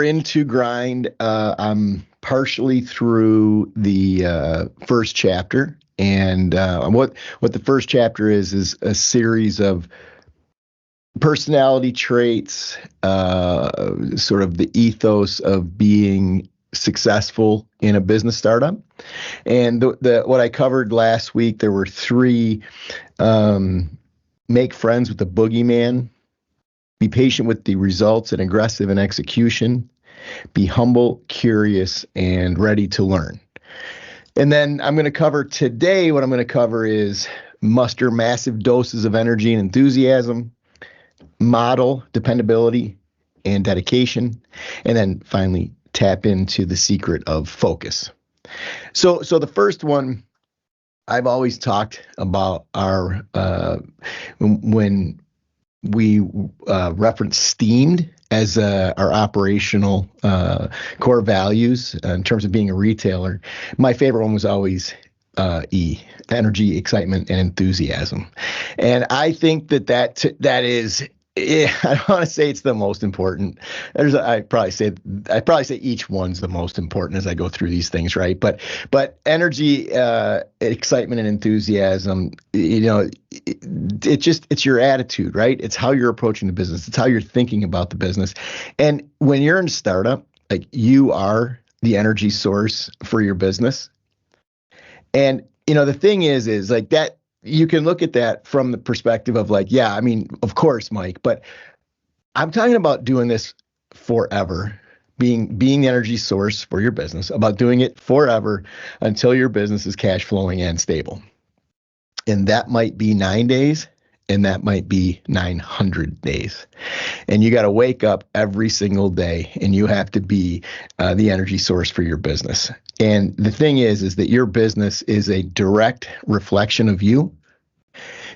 into grind. I'm partially through the first chapter, and what the first chapter is a series of personality traits, sort of the ethos of being successful in a business startup. And what I covered last week, there were three: make friends with the boogeyman, be patient with the results and aggressive in execution, be humble, curious, and ready to learn. And then I'm going to cover today, what I'm going to cover is muster massive doses of energy and enthusiasm, model dependability and dedication, and then finally tap into the secret of focus. So the first one, I've always talked about our when we reference STEAMED as our operational core values in terms of being a retailer. My favorite one was always E, energy, excitement, and enthusiasm. And I think that is, I don't want to say it's the most important. I'd probably say each one's the most important as I go through these things, right? But energy, excitement, and enthusiasm, it's your attitude, right? It's how you're approaching the business. It's how you're thinking about the business. And when you're in a startup, like, you are the energy source for your business. And the thing is like that. You can look at that from the perspective of like, yeah, I mean, of course, Mike, but I'm talking about doing this forever, being the energy source for your business, about doing it forever until your business is cash flowing and stable. And that might be 9 days, and that might be 900 days. And you got to wake up every single day, and you have to be the energy source for your business. And the thing is that your business is a direct reflection of you.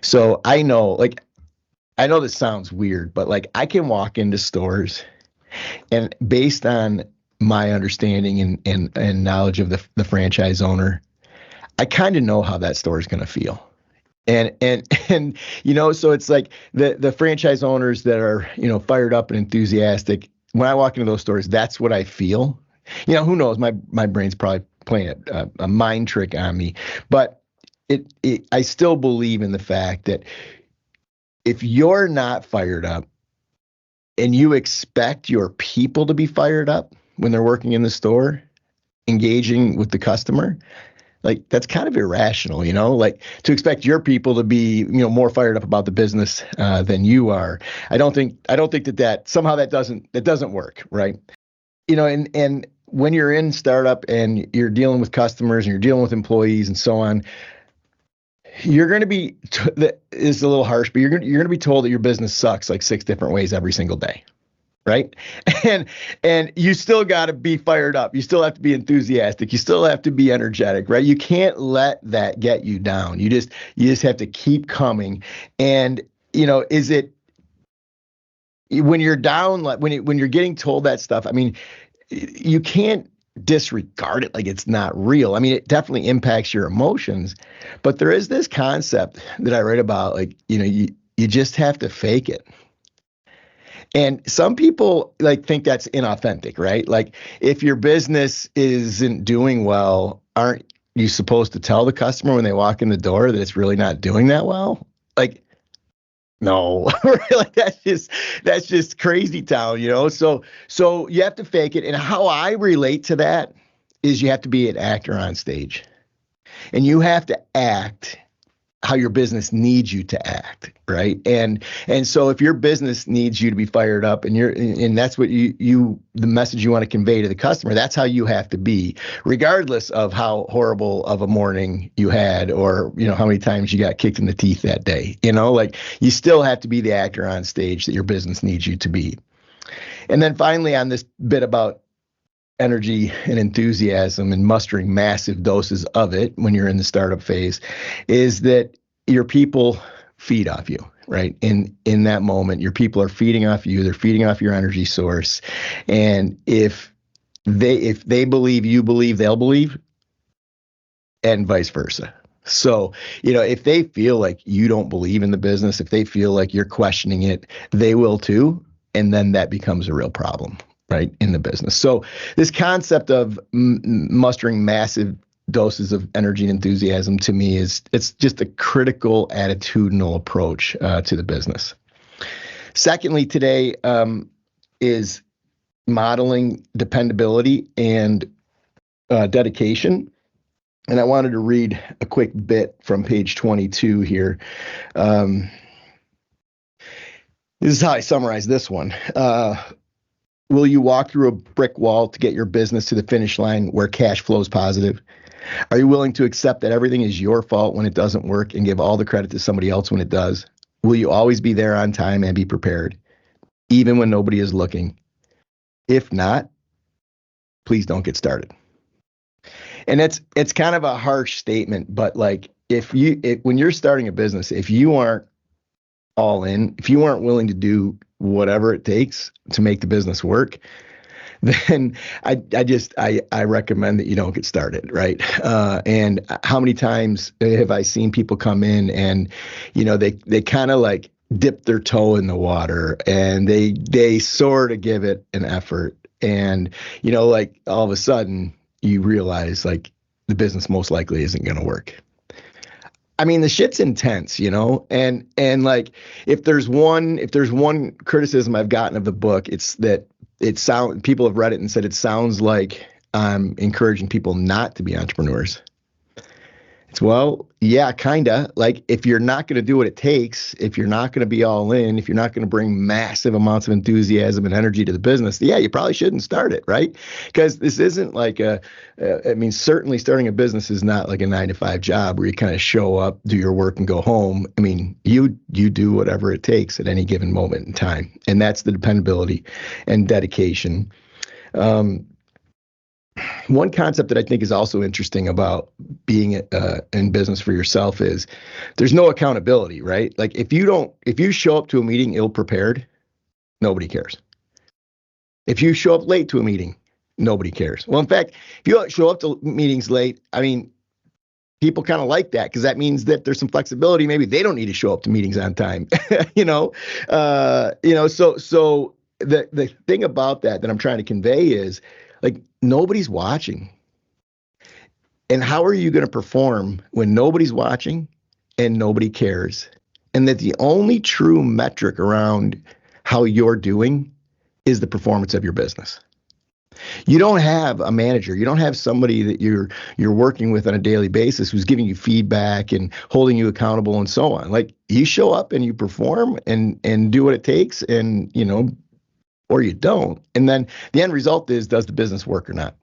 So I know this sounds weird, but like, I can walk into stores, and based on my understanding and knowledge of the franchise owner, I kind of know how that store is going to feel. And so it's like the franchise owners that are, fired up and enthusiastic, when I walk into those stores, that's what I feel. Who knows? My brain's probably playing a mind trick on me, but I still believe in the fact that if you're not fired up and you expect your people to be fired up when they're working in the store, engaging with the customer, like, that's kind of irrational, like, to expect your people to be, more fired up about the business than you are. I don't think that somehow that doesn't work, right? And when you're in startup and you're dealing with customers and you're dealing with employees and so on, you're going to be, it's a little harsh, but you're going to be told that your business sucks like 6 different ways every single day. Right. And you still got to be fired up. You still have to be enthusiastic. You still have to be energetic. Right. You can't let that get you down. You just have to keep coming. And, is it when you're down, like when you're getting told that stuff, I mean, you can't disregard it like it's not real. I mean, it definitely impacts your emotions, but there is this concept that I read about, like, you just have to fake it. And some people think that's inauthentic, right? Like, if your business isn't doing well, aren't you supposed to tell the customer when they walk in the door that it's really not doing that well? Like, no, like, that's just crazy town, So you have to fake it. And how I relate to that is you have to be an actor on stage, and you have to act how your business needs you to act, right? And so if your business needs you to be fired up, and that's what the message you want to convey to the customer, that's how you have to be, regardless of how horrible of a morning you had, or how many times you got kicked in the teeth that day. Like, you still have to be the actor on stage that your business needs you to be. And then finally, on this bit about energy and enthusiasm and mustering massive doses of it when you're in the startup phase, is that your people feed off you, right? In that moment, your people are feeding off you. They're feeding off your energy source. And if they believe you believe, they'll believe, and vice versa. So, if they feel like you don't believe in the business, if they feel like you're questioning it, they will too. And then that becomes a real problem. right, in the business. So this concept of mustering massive doses of energy and enthusiasm to me it's just a critical attitudinal approach to the business. Secondly, today is modeling dependability and dedication. And I wanted to read a quick bit from page 22 here. This is how I summarize this one. Will you walk through a brick wall to get your business to the finish line where cash flows positive? Are you willing to accept that everything is your fault when it doesn't work and give all the credit to somebody else when it does? Will you always be there on time and be prepared, even when nobody is looking? If not, please don't get started. And it's kind of a harsh statement, but like when you're starting a business, if you aren't all in, if you aren't willing to do whatever it takes to make the business work, then I recommend that you don't get started, right? And how many times have I seen people come in and, they kind of like dip their toe in the water and they sort of give it an effort, and like all of a sudden you realize like the business most likely isn't going to work. I mean, the shit's intense, and like if there's one criticism I've gotten of the book, it's that people have read it and said it sounds like I'm encouraging people not to be entrepreneurs. It's, well, yeah, kinda. Like if you're not going to do what it takes, if you're not going to be all in, if you're not going to bring massive amounts of enthusiasm and energy to the business, yeah, you probably shouldn't start it, right? Because this isn't like certainly starting a business is not like a 9-to-5 job where you kind of show up, do your work and go home. I mean, you do whatever it takes at any given moment in time. And that's the dependability and dedication. One concept that I think is also interesting about being in business for yourself is there's no accountability, right? Like if you show up to a meeting ill prepared, nobody cares. If you show up late to a meeting, nobody cares. Well, in fact, if you show up to meetings late, I mean, people kind of like that because that means that there's some flexibility. Maybe they don't need to show up to meetings on time, So the thing about that I'm trying to convey is like nobody's watching. And how are you going to perform when nobody's watching and nobody cares? And that the only true metric around how you're doing is the performance of your business. You don't have a manager. You don't have somebody that you're working with on a daily basis who's giving you feedback and holding you accountable and so on. Like you show up and you perform and do what it takes, and or you don't. And then the end result is, does the business work or not?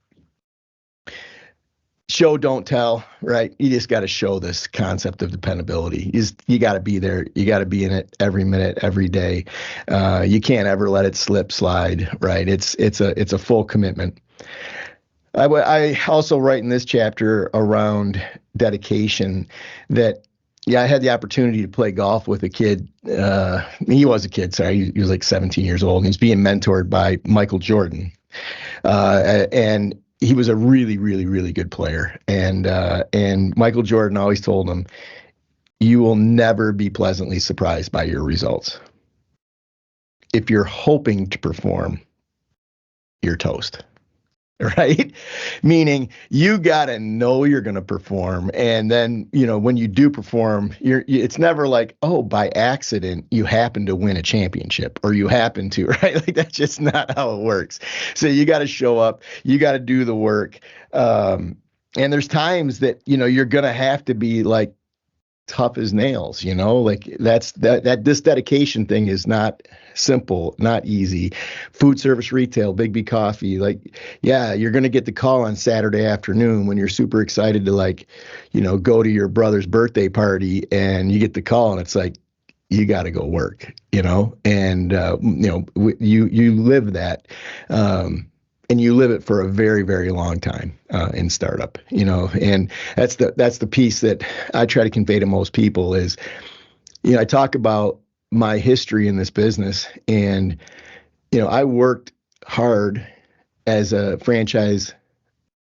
Show, don't tell, right? You just got to show this concept of dependability. You got to be there. You got to be in it every minute, every day. You can't ever let it slide, right? It's a full commitment. I also write in this chapter around dedication that, yeah, I had the opportunity to play golf with a kid. He was a kid, sorry. He was like 17 years old, and he's being mentored by Michael Jordan. And he was a really, really, really good player. And Michael Jordan always told him, you will never be pleasantly surprised by your results. If you're hoping to perform, you're toast. Right? Meaning you got to know you're going to perform. And then, when you do perform, it's never like, oh, by accident, you happen to win a championship or you happen to, right? Like that's just not how it works. So you got to show up, you got to do the work. And there's times that, you're going to have to be like tough as nails, like this dedication thing is not simple, not easy. Food service, retail, Big B Coffee, like, yeah, you're going to get the call on Saturday afternoon when you're super excited to go to your brother's birthday party, and you get the call and it's like, you got to go work, and you live that. And you live it for a very, very long time in startup, and that's the piece that I try to convey to most people is, I talk about my history in this business, and, I worked hard as a franchise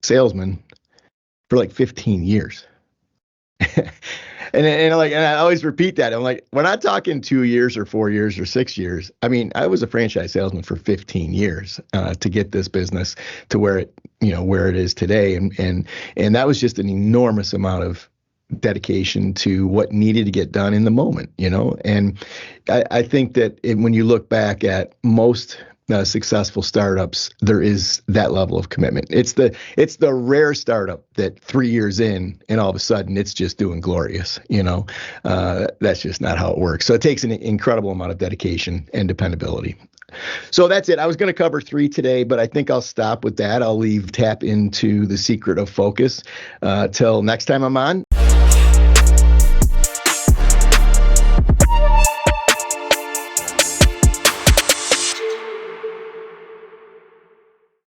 salesman for like 15 years. And I always repeat that. I'm like, we're not talking 2 years or 4 years or 6 years. I mean, I was a franchise salesman for 15 years to get this business to where it is today. And that was just an enormous amount of dedication to what needed to get done in the moment. And I think that when you look back at most successful startups, there is that level of commitment. It's the rare startup that 3 years in and all of a sudden it's just doing glorious. That's just not how it works. So it takes an incredible amount of dedication and dependability. So that's it. I was going to cover three today, but I think I'll stop with that. I'll tap into the secret of focus till next time I'm on.